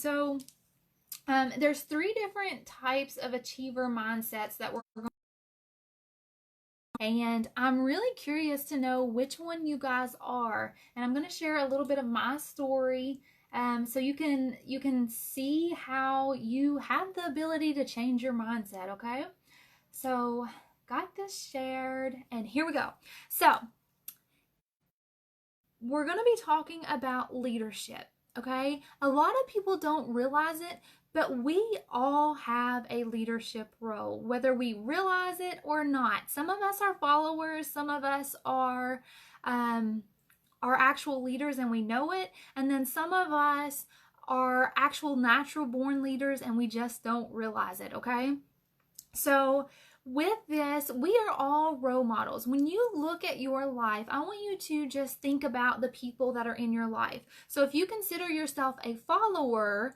So there's 3 different types of achiever mindsets that we're going, and I'm really curious to know which one you guys are. And I'm going to share a little bit of my story, so you can see how you have the ability to change your mindset. Okay, so got this shared, and here we go. So we're going to be talking about leadership. Okay, a lot of people don't realize it, but we all have a leadership role, whether we realize it or not. Some of us are followers, some of us are actual leaders and we know it, and then some of us are actual natural born leaders and we just don't realize it. Okay, so with this, we are all role models. When you look at your life, I want you to just think about the people that are in your life. So if you consider yourself a follower,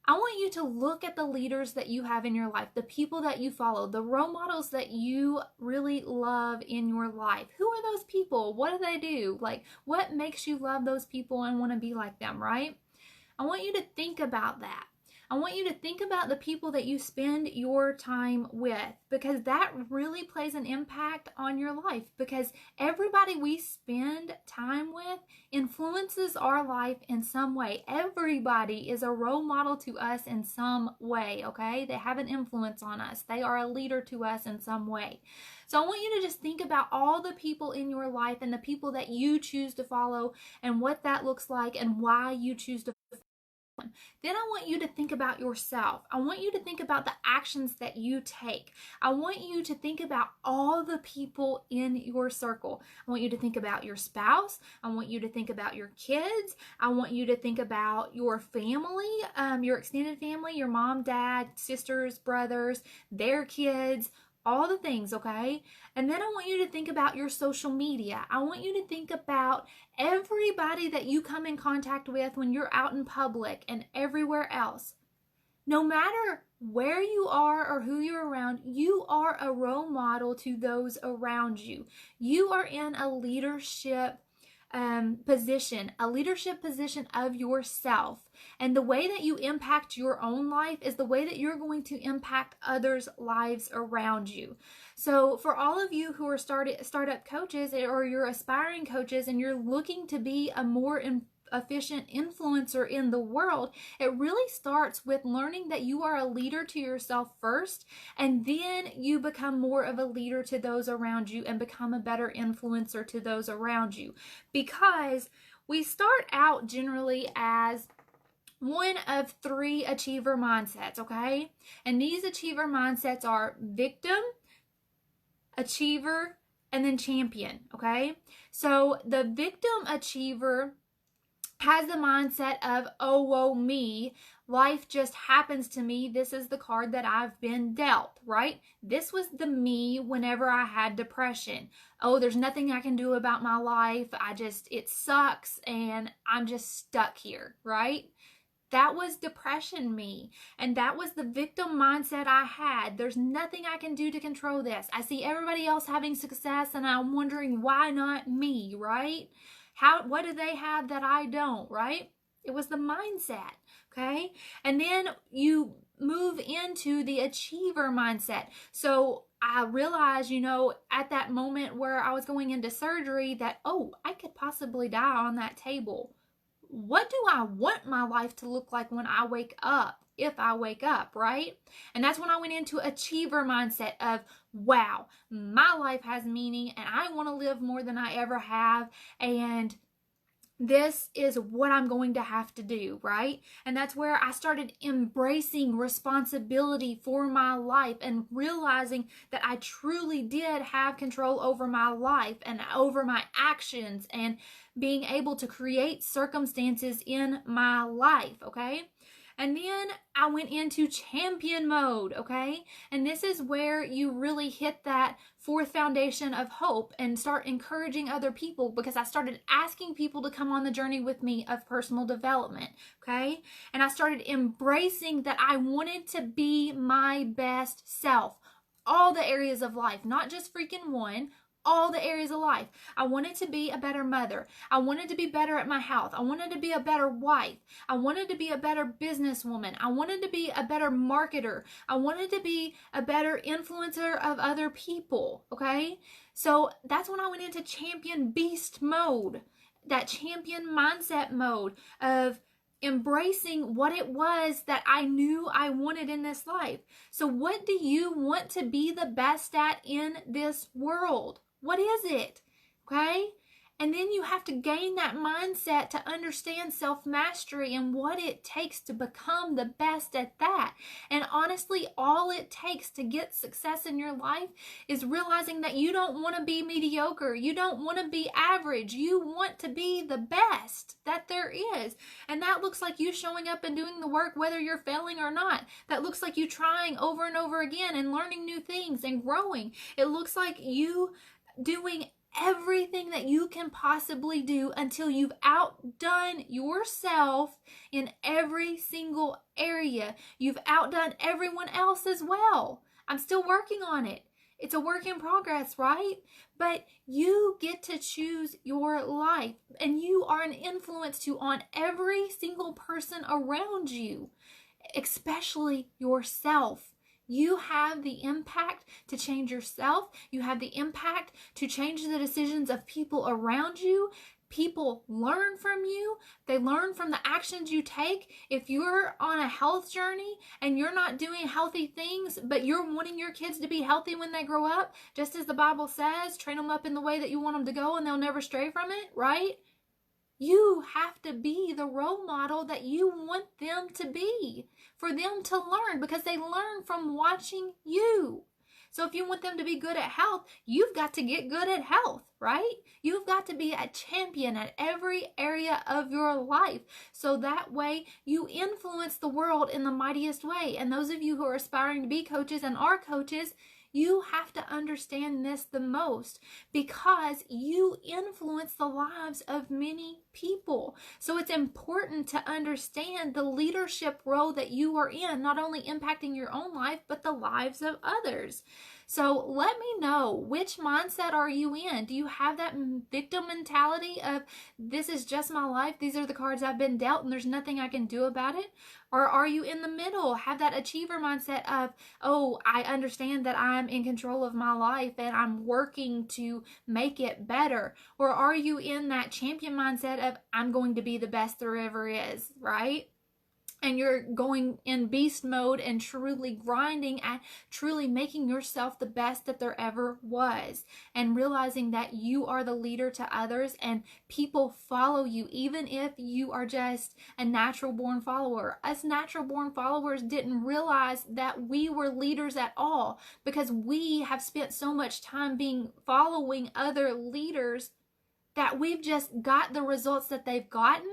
I want you to look at the leaders that you have in your life, the people that you follow, the role models that you really love in your life. Who are those people? What do they do? Like, what makes you love those people and want to be like them, right? I want you to think about that. I want you to think about the people that you spend your time with, because that really plays an impact on your life, because everybody we spend time with influences our life in some way. Everybody is a role model to us in some way, okay? They have an influence on us. They are a leader to us in some way. So I want you to just think about all the people in your life and the people that you choose to follow and what that looks like and why you choose to. Then I want you to think about yourself. I want you to think about the actions that you take. I want you to think about all the people in your circle. I want you to think about your spouse. I want you to think about your kids. I want you to think about your family, your extended family, your mom, dad, sisters, brothers, their kids, all the things, okay? And then I want you to think about your social media. I want you to think about everybody that you come in contact with when you're out in public and everywhere else. No matter where you are or who you're around, you are a role model to those around you. You are in a leadership position, a leadership position of yourself. And the way that you impact your own life is the way that you're going to impact others' lives around you. So for all of you who are startup coaches, or you're aspiring coaches and you're looking to be a more efficient influencer in the world, it really starts with learning that you are a leader to yourself first, and then you become more of a leader to those around you and become a better influencer to those around you. Because we start out generally as one of 3 achiever mindsets, okay? And these achiever mindsets are victim, achiever, and then champion, okay? So the victim achiever has the mindset of, oh, woe me, life just happens to me. This is the card that I've been dealt, right? This was the me whenever I had depression. Oh, there's nothing I can do about my life. It sucks and I'm just stuck here, right? That was depression me. And that was the victim mindset I had. There's nothing I can do to control this. I see everybody else having success and I'm wondering, why not me, right? What do they have that I don't, right? It was the mindset, okay? And then you move into the achiever mindset. So I realized, at that moment where I was going into surgery that, oh, I could possibly die on that table. What do I want my life to look like when I wake up? If I wake up, right? And that's when I went into achiever mindset of, wow, my life has meaning and I want to live more than I ever have, and this is what I'm going to have to do, right? And that's where I started embracing responsibility for my life and realizing that I truly did have control over my life and over my actions and being able to create circumstances in my life, okay? And then I went into champion mode, okay? And this is where you really hit that 4th foundation of hope and start encouraging other people, because I started asking people to come on the journey with me of personal development, okay? And I started embracing that I wanted to be my best self. All the areas of life, not just freaking one, all the areas of life. I wanted to be a better mother. I wanted to be better at my health. I wanted to be a better wife. I wanted to be a better businesswoman. I wanted to be a better marketer. I wanted to be a better influencer of other people, okay? So that's when I went into champion beast mode, that champion mindset mode of embracing what it was that I knew I wanted in this life. So what do you want to be the best at in this world? What is it? Okay? And then you have to gain that mindset to understand self-mastery and what it takes to become the best at that. And honestly, all it takes to get success in your life is realizing that you don't want to be mediocre. You don't want to be average. You want to be the best that there is. And that looks like you showing up and doing the work whether you're failing or not. That looks like you trying over and over again and learning new things and growing. It looks like you doing everything that you can possibly do until you've outdone yourself in every single area. You've outdone everyone else as well. I'm still working on it. It's a work in progress, right? But you get to choose your life, and you are an influence on every single person around you, especially yourself. You have the impact to change yourself. You have the impact to change the decisions of people around you. People learn from you. They learn from the actions you take. If you're on a health journey and you're not doing healthy things, but you're wanting your kids to be healthy when they grow up, just as the Bible says, train them up in the way that you want them to go and they'll never stray from it, right? You have to be the role model that you want them to be, for them to learn, because they learn from watching you. So if you want them to be good at health, you've got to get good at health, right? You've got to be a champion at every area of your life. So that way you influence the world in the mightiest way. And those of you who are aspiring to be coaches and are coaches, you have to understand this the most, because you influence the lives of many people. So it's important to understand the leadership role that you are in, not only impacting your own life, but the lives of others. So let me know, which mindset are you in? Do you have that victim mentality of, this is just my life, these are the cards I've been dealt, and there's nothing I can do about it? Or are you in the middle, have that achiever mindset of, oh, I understand that I'm in control of my life and I'm working to make it better? Or are you in that champion mindset of, I'm going to be the best there ever is, right? And you're going in beast mode and truly grinding at truly making yourself the best that there ever was, and realizing that you are the leader to others and people follow you, even if you are just a natural born follower. Us natural born followers didn't realize that we were leaders at all, because we have spent so much time following other leaders that we've just got the results that they've gotten.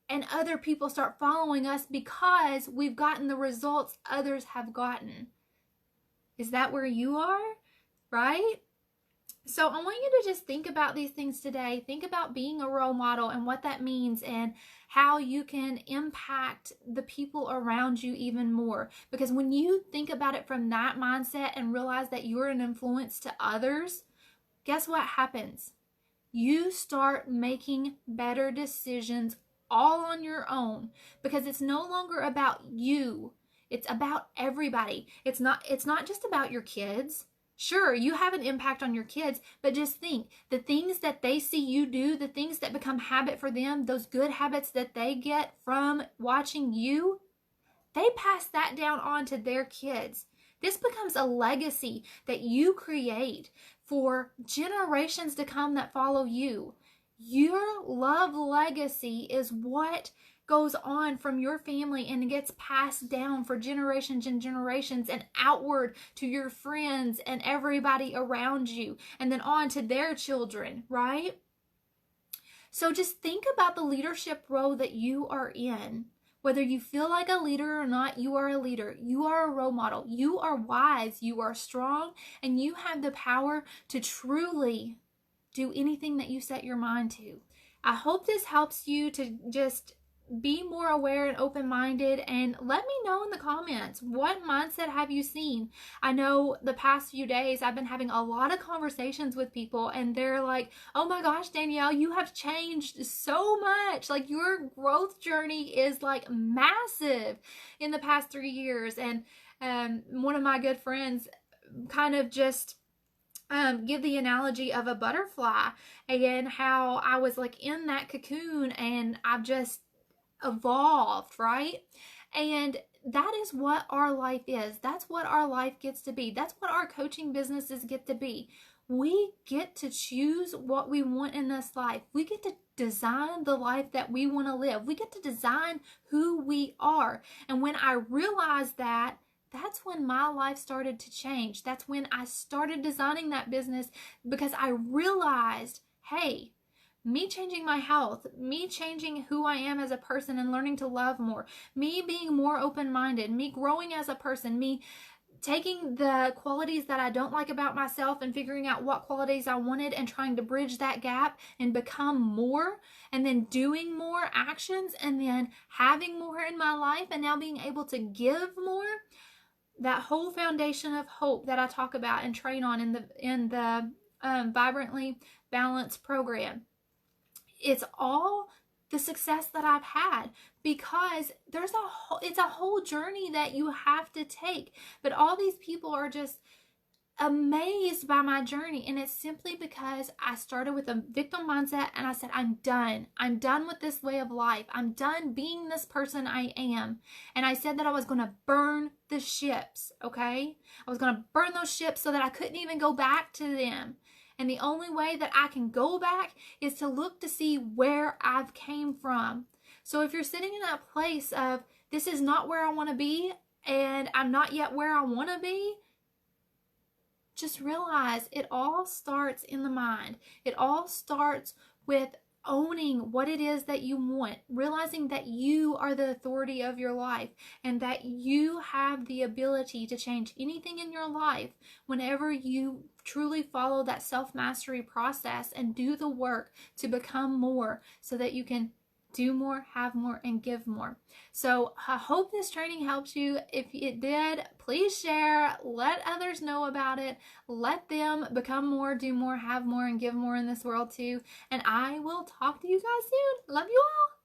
And other people start following us because we've gotten the results others have gotten. Is that where you are? Right? So I want you to just think about these things today. Think about being a role model and what that means, and how you can impact the people around you even more. Because when you think about it from that mindset and realize that you're an influence to others, guess what happens? You start making better decisions all on your own, because it's no longer about you. It's about everybody. It's not just about your kids. Sure, you have an impact on your kids, but just think, the things that they see you do, the things that become habit for them, those good habits that they get from watching you, they pass that down on to their kids. This becomes a legacy that you create for generations to come that follow you. Your love legacy is what goes on from your family and gets passed down for generations and generations, and outward to your friends and everybody around you, and then on to their children, right? So just think about the leadership role that you are in. Whether you feel like a leader or not, you are a leader. You are a role model. You are wise. You are strong, and you have the power to truly do anything that you set your mind to. I hope this helps you to just be more aware and open-minded, and let me know in the comments, what mindset have you seen? I know the past few days I've been having a lot of conversations with people, and they're like, oh my gosh, Danielle, you have changed so much. Like, your growth journey is like massive in the past 3 years. And one of my good friends kind of just give the analogy of a butterfly, and how I was like in that cocoon and I've just evolved, right? And that is what our life is. That's what our life gets to be. That's what our coaching businesses get to be. We get to choose what we want in this life. We get to design the life that we want to live. We get to design who we are. And when I realized that, that's when my life started to change. That's when I started designing that business, because I realized, hey, me changing my health, me changing who I am as a person and learning to love more, me being more open-minded, me growing as a person, me taking the qualities that I don't like about myself and figuring out what qualities I wanted and trying to bridge that gap and become more, and then doing more actions, and then having more in my life, and now being able to give more. That whole foundation of hope that I talk about and train on in the Vibrantly Balanced program. It's all the success that I've had, because it's a whole journey that you have to take. But all these people are just amazed by my journey, and it's simply because I started with a victim mindset, and I said, I'm done with this way of life. I'm done being this person I am. And I said that I was going to burn the ships, okay? I was going to burn those ships so that I couldn't even go back to them. And the only way that I can go back is to look to see where I've came from. So if you're sitting in that place of, this is not where I want to be, and I'm not yet where I want to be, just realize it all starts in the mind. It all starts with owning what it is that you want, realizing that you are the authority of your life, and that you have the ability to change anything in your life whenever you truly follow that self-mastery process and do the work to become more, so that you can do more, have more, and give more. So I hope this training helps you. If it did, please share, let others know about it, let them become more, do more, have more, and give more in this world too. And I will talk to you guys soon. Love you all.